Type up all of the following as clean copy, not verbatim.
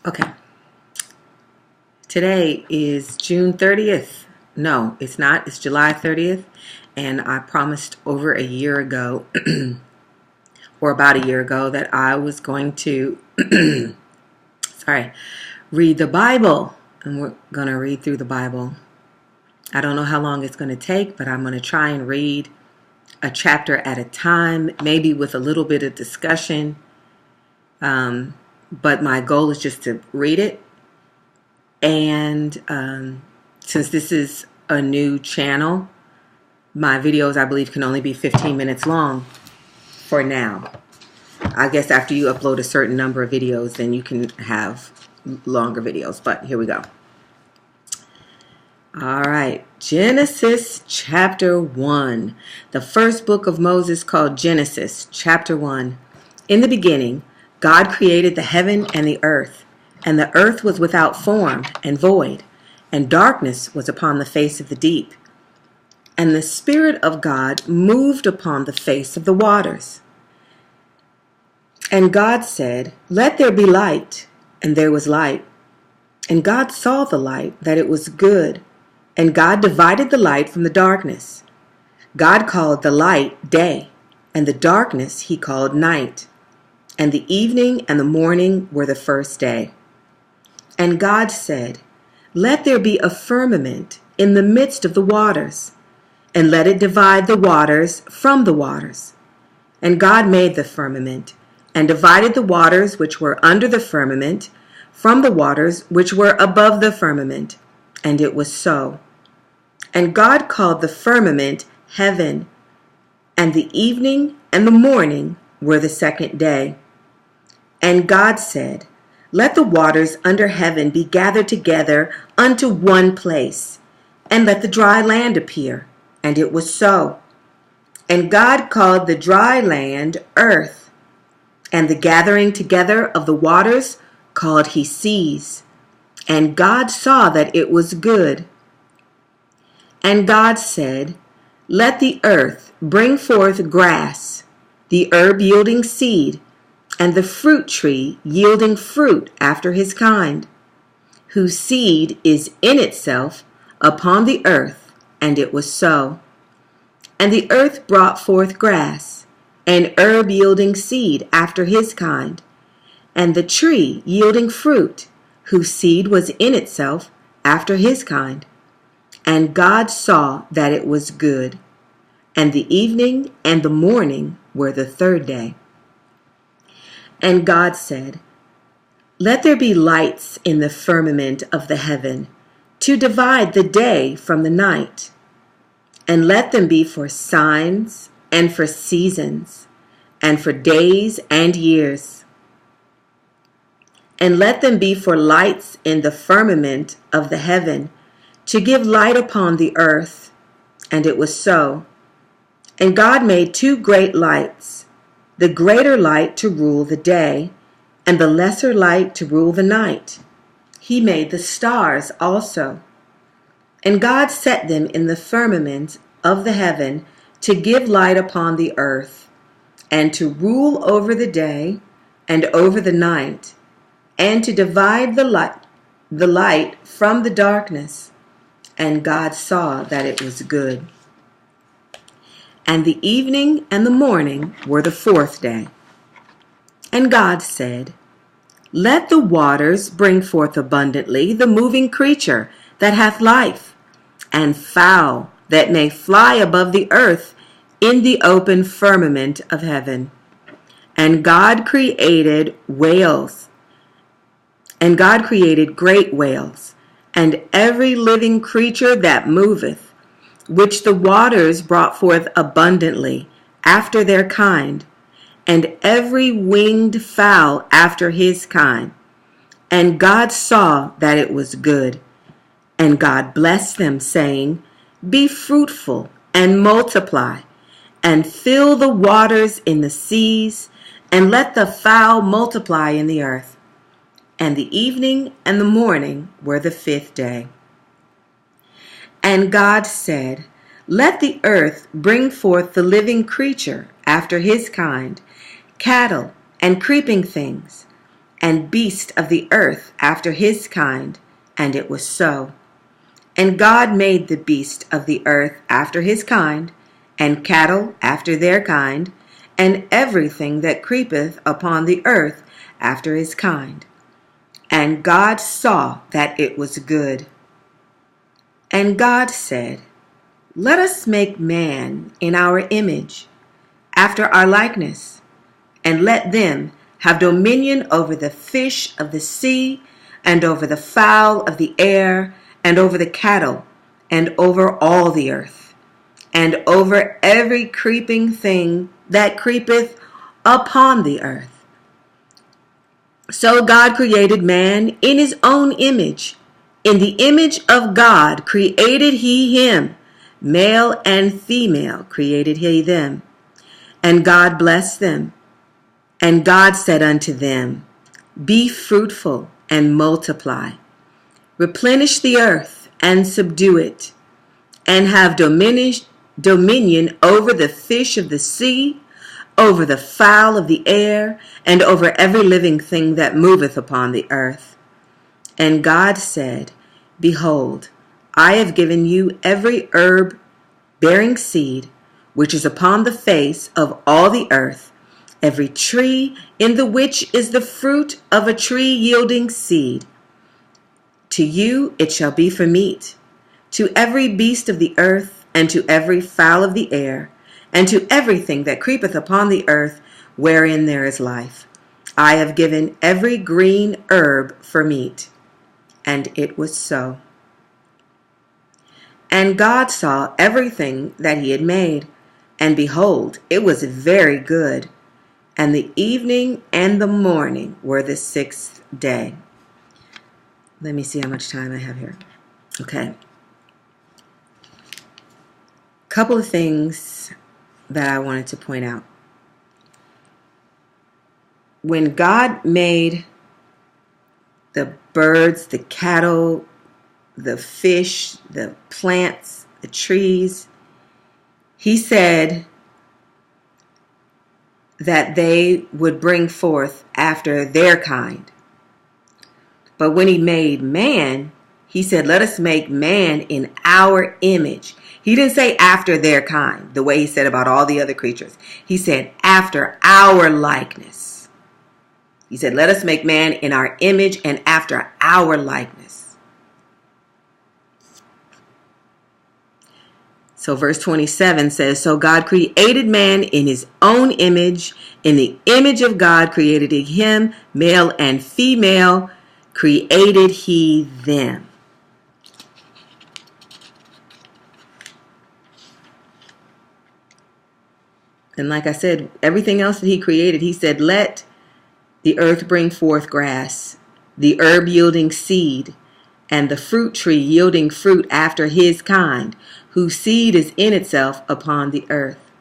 Okay. Today is June 30th. No, it's not. It's July 30th. And I promised over a year ago, or about a year ago, that I was going to, read the Bible. And we're going to read through the Bible. I don't know how long it's going to take, but I'm going to try and read a chapter at a time, maybe with a little bit of discussion. But my goal is just to read it. And since this is a new channel, my videos, I believe, can only be 15 minutes long for now. I guess after you upload a certain number of videos, then you can have longer videos. But here we go. All right. Genesis chapter 1. The first book of Moses, called Genesis chapter 1. In the beginning, God created the heaven and the earth. And the earth was without form and void, and darkness was upon the face of the deep. And the Spirit of God moved upon the face of the waters. And God said, "Let there be light." And there was light. And God saw the light, that it was good. And God divided the light from the darkness. God called the light day, and the darkness he called night. And the evening and the morning were the first day. And God said, "Let there be a firmament in the midst of the waters, and let it divide the waters from the waters." And God made the firmament, and divided the waters which were under the firmament from the waters which were above the firmament. And it was so. And God called the firmament heaven, and the evening and the morning were the second day. And God said, "Let the waters under heaven be gathered together unto one place, and let the dry land appear." And it was so. And God called the dry land earth, and the gathering together of the waters called he seas. And God saw that it was good. And God said, "Let the earth bring forth grass, the herb yielding seed, and the fruit tree yielding fruit after his kind, whose seed is in itself upon the earth." And it was so. And the earth brought forth grass, and herb yielding seed after his kind, and the tree yielding fruit, whose seed was in itself after his kind. And God saw that it was good. And the evening and the morning were the third day. And God said, "Let there be lights in the firmament of the heaven, to divide the day from the night. And let them be for signs, and for seasons, and for days and years. And let them be for lights in the firmament of the heaven, to give light upon the earth." And it was so. And God made two great lights, the greater light to rule the day, and the lesser light to rule the night. He made the stars also. And God set them in the firmament of the heaven to give light upon the earth, and to rule over the day and over the night, and to divide the light from the darkness. And God saw that it was good. And the evening and the morning were the fourth day. And God said, "Let the waters bring forth abundantly the moving creature that hath life, and fowl that may fly above the earth in the open firmament of heaven." And God created whales, and God created great whales, and every living creature that moveth, which the waters brought forth abundantly after their kind, and every winged fowl after his kind. And God saw that it was good. And God blessed them, saying, "Be fruitful and multiply, and fill the waters in the seas, and let the fowl multiply in the earth." And the evening and the morning were the fifth day. And God said, "Let the earth bring forth the living creature after his kind, cattle and creeping things, and beast of the earth after his kind, and it was so. And God made the beast of the earth after his kind, and cattle after their kind, and everything that creepeth upon the earth after his kind. And God saw that it was good. And God said, Let us make man in our image, after our likeness, and let them have dominion over the fish of the sea, and over the fowl of the air, and over the cattle, and over all the earth, and over every creeping thing that creepeth upon the earth. So God created man in his own image. In the image of God created he him. Male and female created he them. And God blessed them. And God said unto them, Be fruitful and multiply. Replenish the earth and subdue it, and have dominion over the fish of the sea, over the fowl of the air, and over every living thing that moveth upon the earth. And God said, Behold, I have given you every herb bearing seed, which is upon the face of all the earth, every tree in the which is the fruit of a tree yielding seed. To you it shall be for meat, to every beast of the earth, and to every fowl of the air, and to everything that creepeth upon the earth, wherein there is life. I have given every green herb for meat. And it was so. And God saw everything that he had made, and behold, it was very good. And the evening and the morning were the sixth day. Let me see how much time I have here. Okay. Couple of things that I wanted to point out. When God made the birds, the cattle, the fish, the plants, the trees, he said that they would bring forth after their kind. But when he made man, he said, let us make man in our image. He didn't say after their kind, the way he said about all the other creatures. He said after our likeness. He said, let us make man in our image and after our likeness. So verse 27 says, so God created man in his own image. In the image of God created he him, male and female created he them. And like I said, everything else that he created, he said, let the earth bring forth grass, the herb yielding seed, and the fruit tree yielding fruit after his kind, whose seed is in itself upon the earth.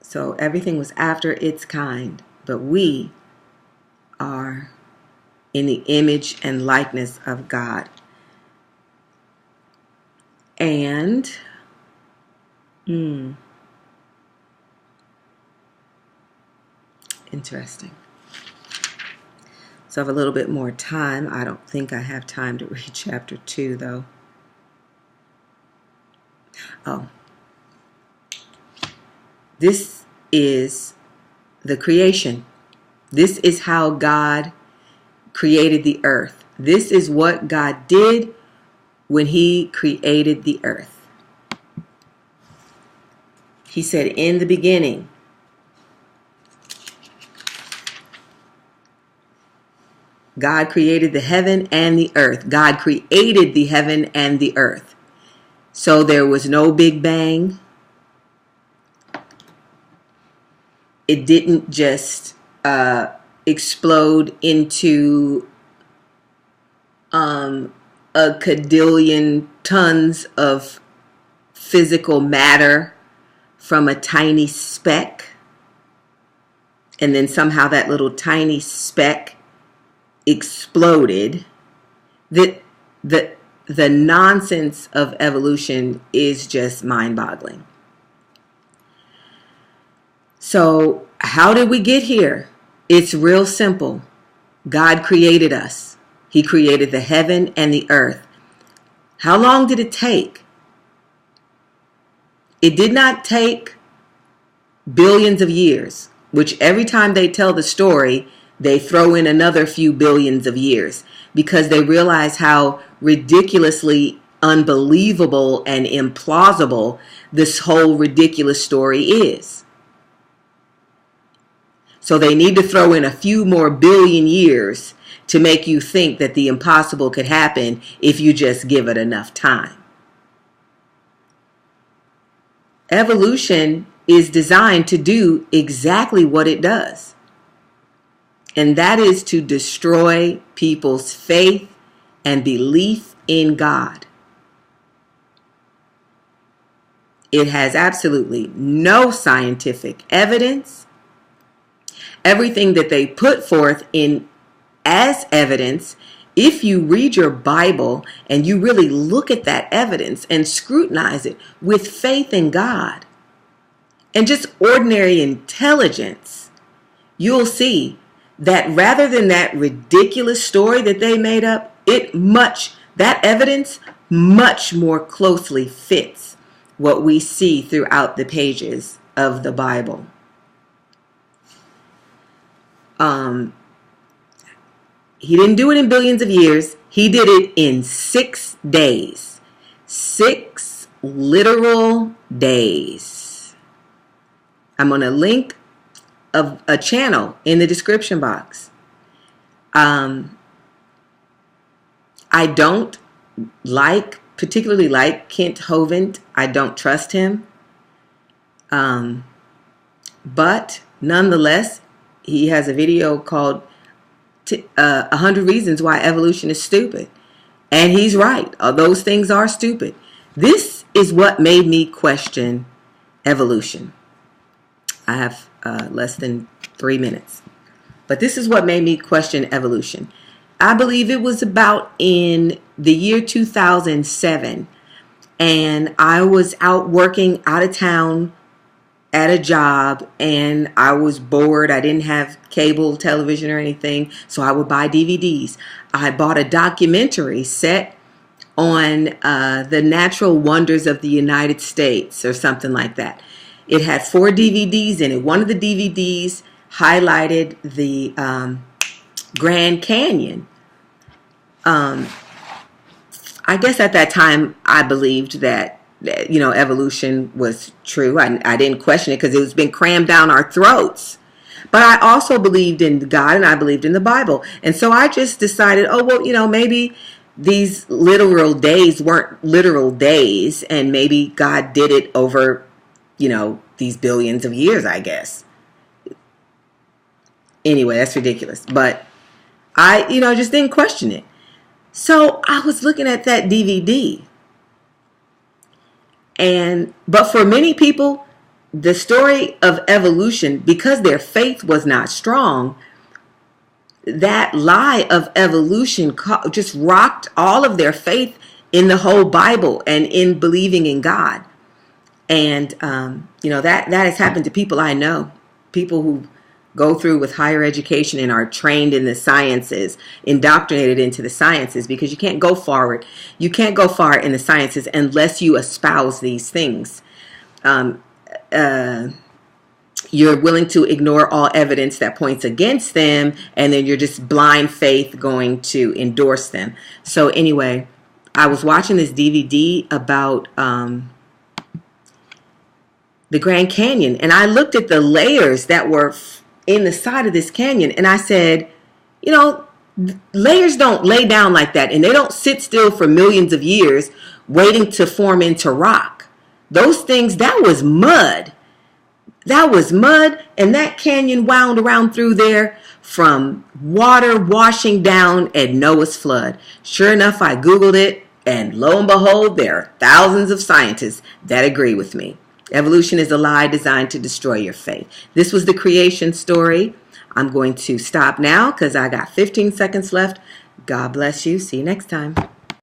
So everything was after its kind, but we are in the image and likeness of God. And interesting. So I have a little bit more time. I don't think I have time to read chapter 2, though. Oh. This is the creation. This is how God created the earth. This is what God did when he created the earth. He said, in the beginning, God created the heaven and the earth. God created the heaven and the earth. So there was no Big Bang. It didn't just explode into a quadrillion tons of physical matter from a tiny speck. And then somehow that little tiny speck exploded. The nonsense of evolution is just mind-boggling. So how did we get here? It's real simple. God created us. He created the heaven and the earth. How long did it take? It did not take billions of years, which every time they tell the story, they throw in another few billions of years because they realize how ridiculously unbelievable and implausible this whole ridiculous story is. So they need to throw in a few more billion years to make you think that the impossible could happen if you just give it enough time. Evolution is designed to do exactly what it does. And that is to destroy people's faith and belief in God. It has absolutely no scientific evidence. Everything that they put forth in as evidence, if you read your Bible and you really look at that evidence and scrutinize it with faith in God and just ordinary intelligence, you'll see that rather than that ridiculous story that they made up, that evidence much more closely fits what we see throughout the pages of the Bible. He didn't do it in billions of years. He did it in 6 days. 6 literal days. I'm going to link a channel in the description box. I don't particularly like Kent Hovind. I don't trust him. But nonetheless, he has a video called 100 Reasons Why Evolution is Stupid. And he's right. Those things are stupid. This is what made me question evolution. I have less than 3 minutes. But this is what made me question evolution. I believe it was about in the year 2007. And I was out working out of town at a job, and I was bored. I didn't have cable television or anything, so I would buy DVDs. I bought a documentary set on the natural wonders of the United States or something like that. It had 4 DVDs in it. One of the DVDs highlighted the Grand Canyon. I guess at that time I believed that evolution was true. I didn't question it because it was been crammed down our throats. But I also believed in God and I believed in the Bible. And so I just decided, maybe these literal days weren't literal days, and maybe God did it over, these billions of years, I guess. Anyway, that's ridiculous. But I, just didn't question it. So I was looking at that DVD. But for many people, the story of evolution, because their faith was not strong, that lie of evolution just rocked all of their faith in the whole Bible and in believing in God. And, that has happened to people I know, people who go through with higher education and are trained in the sciences, indoctrinated into the sciences, because you can't go forward. You can't go far in the sciences unless you espouse these things. You're willing to ignore all evidence that points against them, and then you're just blind faith going to endorse them. So anyway, I was watching this DVD about the Grand Canyon, and I looked at the layers that were in the side of this canyon, and I said, layers don't lay down like that, and they don't sit still for millions of years waiting to form into rock. Those things, that was mud. That was mud, and that canyon wound around through there from water washing down at Noah's flood. Sure enough, I Googled it, and lo and behold, there are thousands of scientists that agree with me. Evolution is a lie designed to destroy your faith. This was the creation story. I'm going to stop now because I got 15 seconds left. God bless you. See you next time.